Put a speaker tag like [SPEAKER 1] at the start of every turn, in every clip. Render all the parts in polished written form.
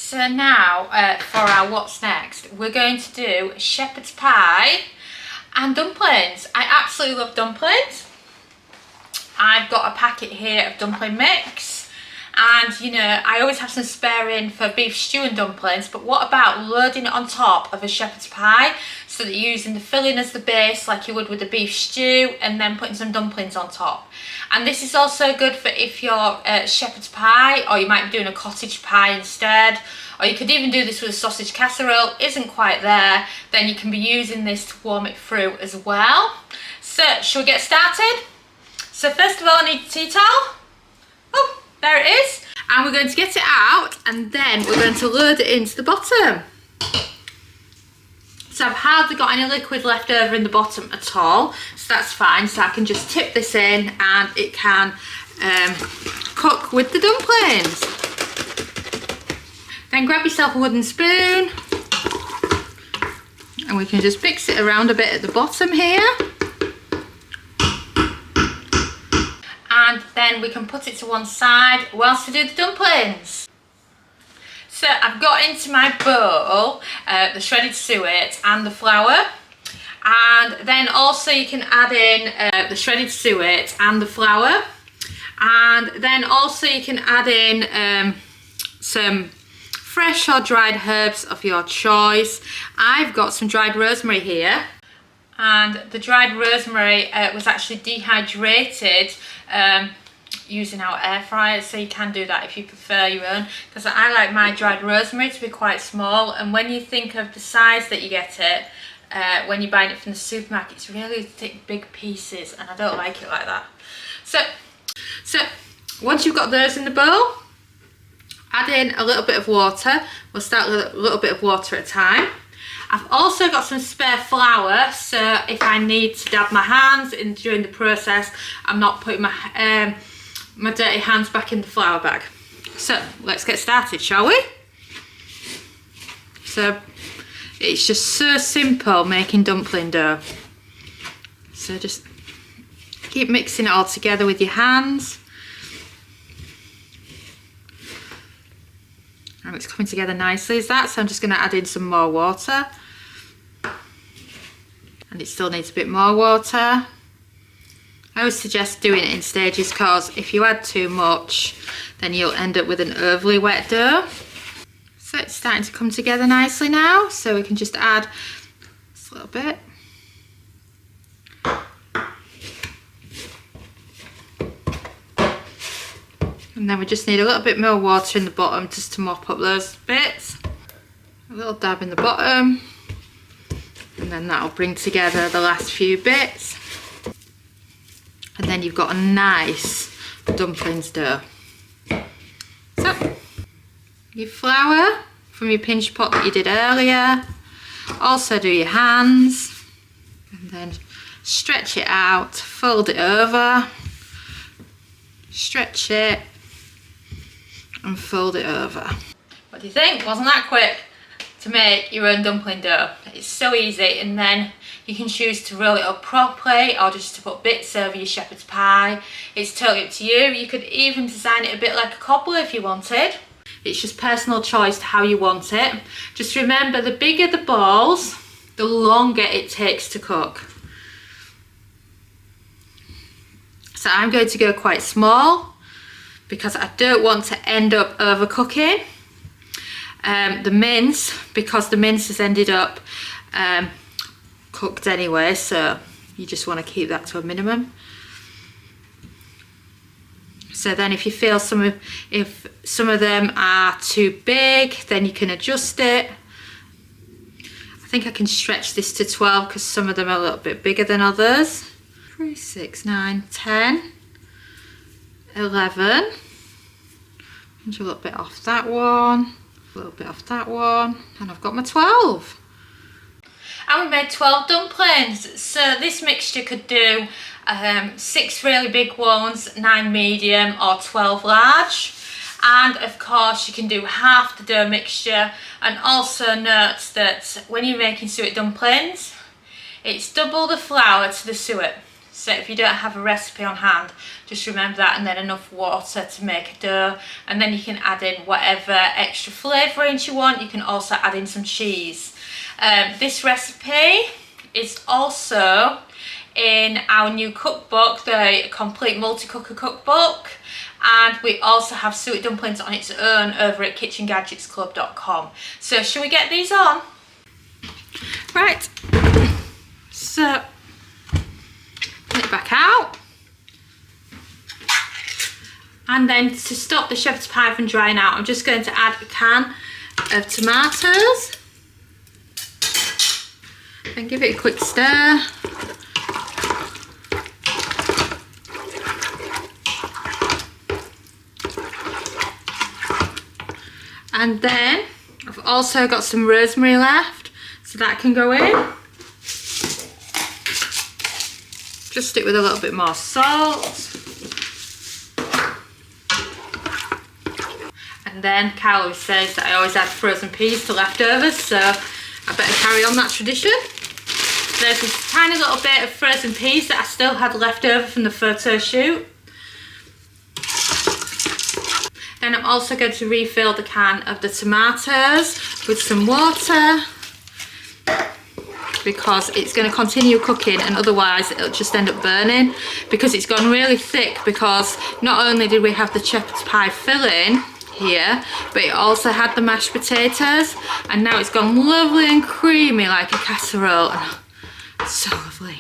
[SPEAKER 1] So now for our what's next, we're going to do shepherd's pie and dumplings. I absolutely love dumplings. I've got a packet here of dumpling mix, and you know, I always have some spare in for beef stew and dumplings, but what about loading it on top of a shepherd's pie so that you're using the filling as the base like you would with the beef stew, and then putting some dumplings on top. And this is also good for if you're shepherd's pie, or you might be doing a cottage pie instead, or you could even do this with a sausage casserole. Isn't quite there, then you can be using this to warm it through as well. So shall we get started? So first of all, I need a tea towel. Oh, there it is. And we're going to get it out, and then we're going to load it into the bottom. So I've hardly got any liquid left over in the bottom at all, so that's fine. So I can just tip this in and it can cook with the dumplings. Then grab yourself a wooden spoon, and we can just mix it around a bit at the bottom here. And then we can put it to one side whilst we do the dumplings. So I've got into my bowl the shredded suet and the flour, and then also you can add in the shredded suet and the flour, and then also you can add in some fresh or dried herbs of your choice. I've got some dried rosemary here, and the dried rosemary was actually dehydrated using our air fryer, so you can do that if you prefer your own, because I like my dried rosemary to be quite small, and when you think of the size that you get it when you're buying it from the supermarket, it's really thick big pieces, and I don't like it like that. So once you've got those in the bowl, add in a little bit of water. We'll start with a little bit of water at a time. I've also got some spare flour, so if I need to dab my hands in during the process, I'm not putting my my dirty hands back in the flour bag. So let's get started, shall we? So it's just so simple making dumpling dough. So just keep mixing it all together with your hands. And it's coming together nicely as that, so I'm just going to add in some more water. And it still needs a bit more water. I always suggest doing it in stages, because if you add too much, then you'll end up with an overly wet dough. So it's starting to come together nicely now, so we can just add just a little bit. And then we just need a little bit more water in the bottom just to mop up those bits. A little dab in the bottom. And then that'll bring together the last few bits. And then you've got a nice dumplings dough. So, your flour from your pinch pot that you did earlier. Also do your hands. And then stretch it out, fold it over. Stretch it. And fold it over. What do you think? Wasn't that quick to make your own dumpling dough? It's so easy, and then you can choose to roll it up properly or just to put bits over your shepherd's pie. It's totally up to you. You could even design it a bit like a cobbler if you wanted. It's just personal choice to how you want it. Just remember, the bigger the balls, the longer it takes to cook. So I'm going to go quite small, because I don't want to end up overcooking the mince, because the mince has ended up cooked anyway, so you just want to keep that to a minimum. So then if you feel if some of them are too big, then you can adjust it. I think I can stretch this to 12 because some of them are a little bit bigger than others. 3, 6, 9, 10. 11, and a little bit off that one, a little bit off that one, and I've got my 12. And we made 12 dumplings, so this mixture could do 6 really big ones, 9 medium, or 12 large. And of course you can do half the dough mixture. And also note that when you're making suet dumplings, it's double the flour to the suet. So if you don't have a recipe on hand, just remember that, and then enough water to make a dough, and then you can add in whatever extra flavourings you want. You can also add in some cheese. This recipe is also in our new cookbook, the Complete Multi-Cooker Cookbook, and we also have suet dumplings on its own over at KitchenGadgetsClub.com. So shall we get these on? Right, so put it back out, and then to stop the shepherd's pie from drying out, I'm just going to add a can of tomatoes and give it a quick stir. And then I've also got some rosemary left, so that can go in. Just stick with a little bit more salt. And then Carol says that I always add frozen peas to leftovers, so I better carry on that tradition. There's this tiny little bit of frozen peas that I still had left over from the photo shoot. Then I'm also going to refill the can of the tomatoes with some water, because it's going to continue cooking and otherwise it'll just end up burning, because it's gone really thick, because not only did we have the shepherd's pie filling here, but it also had the mashed potatoes, and now it's gone lovely and creamy like a casserole. So lovely.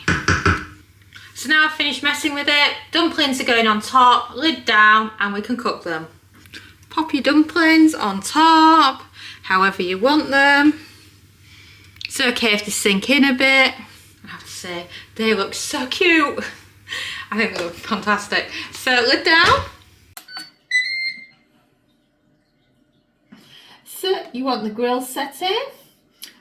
[SPEAKER 1] So now I've finished messing with it. Dumplings are going on top, lid down, and we can cook them. Pop your dumplings on top, however you want them. It's okay if they sink in a bit. I have to say, they look so cute. I think they look fantastic. So lid down. So you want the grill setting.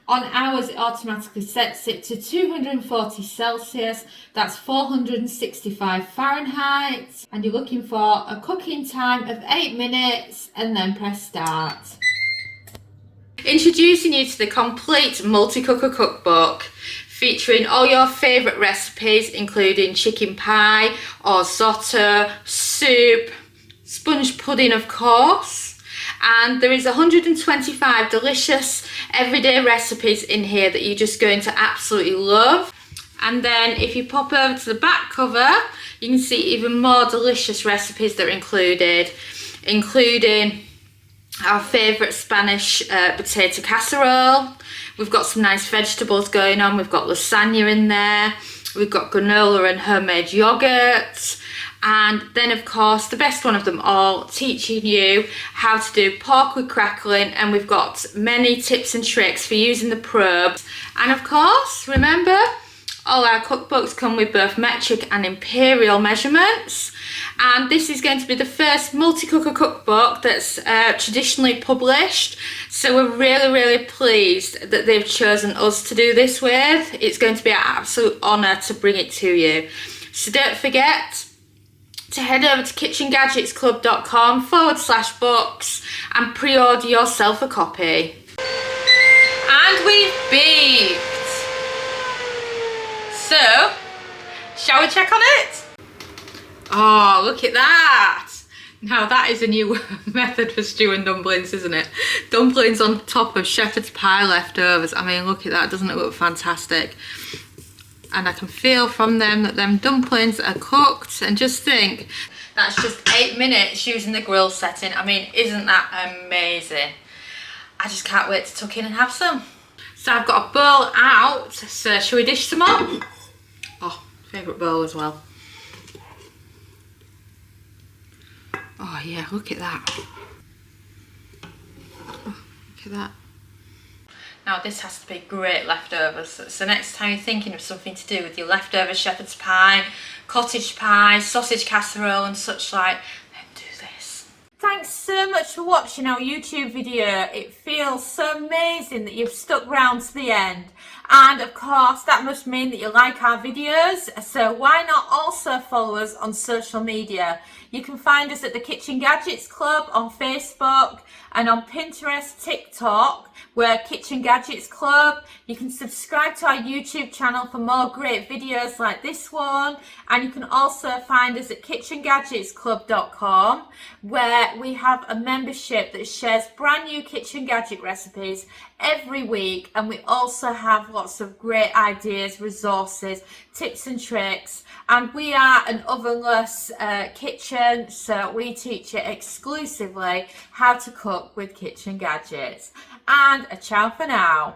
[SPEAKER 1] On ours, it automatically sets it to 240 Celsius, that's 465 Fahrenheit, and you're looking for a cooking time of 8 minutes, and then press start. Introducing you to the Complete Multi-Cooker Cookbook, featuring all your favourite recipes, including chicken pie, risotto, soup, sponge pudding of course. And there is 125 delicious everyday recipes in here that you're just going to absolutely love. And then if you pop over to the back cover, you can see even more delicious recipes that are included, including our favourite Spanish potato casserole. We've got some nice vegetables going on. We've got lasagna in there. We've got granola and homemade yoghurt. And then of course the best one of them all, teaching you how to do pork with crackling, and we've got many tips and tricks for using the probe. And of course, remember, all our cookbooks come with both metric and imperial measurements, and this is going to be the first multi-cooker cookbook that's traditionally published, so we're really pleased that they've chosen us to do this with. It's going to be an absolute honour to bring it to you. So don't forget to head over to KitchenGadgetsClub.com/books and pre-order yourself a copy. And we've beeped. So, shall we check on it? Oh, look at that. Now that is a new method for stewing dumplings, isn't it? Dumplings on top of shepherd's pie leftovers. I mean, look at that, doesn't it look fantastic? And I can feel from them that them dumplings are cooked, and just think, that's just 8 minutes using the grill setting. I mean, isn't that amazing? I just can't wait to tuck in and have some. So I've got a bowl out, so shall we dish some up? Oh, favourite bowl as well. Oh yeah, look at that. Oh, look at that. Now this has to be great leftovers, so next time you're thinking of something to do with your leftover shepherd's pie, cottage pie, sausage casserole and such like, then do this. Thanks so much for watching our YouTube video. It feels so amazing that you've stuck round to the end. And of course, that must mean that you like our videos. So why not also follow us on social media? You can find us at the Kitchen Gadgets Club on Facebook and on Pinterest, TikTok. We're Kitchen Gadgets Club. You can subscribe to our YouTube channel for more great videos like this one. And you can also find us at KitchenGadgetsClub.com, where we have a membership that shares brand new kitchen gadget recipes every week. And we also have lots of great ideas, resources, tips and tricks. And we are an ovenless kitchen, so we teach you exclusively how to cook with kitchen gadgets. And a ciao for now.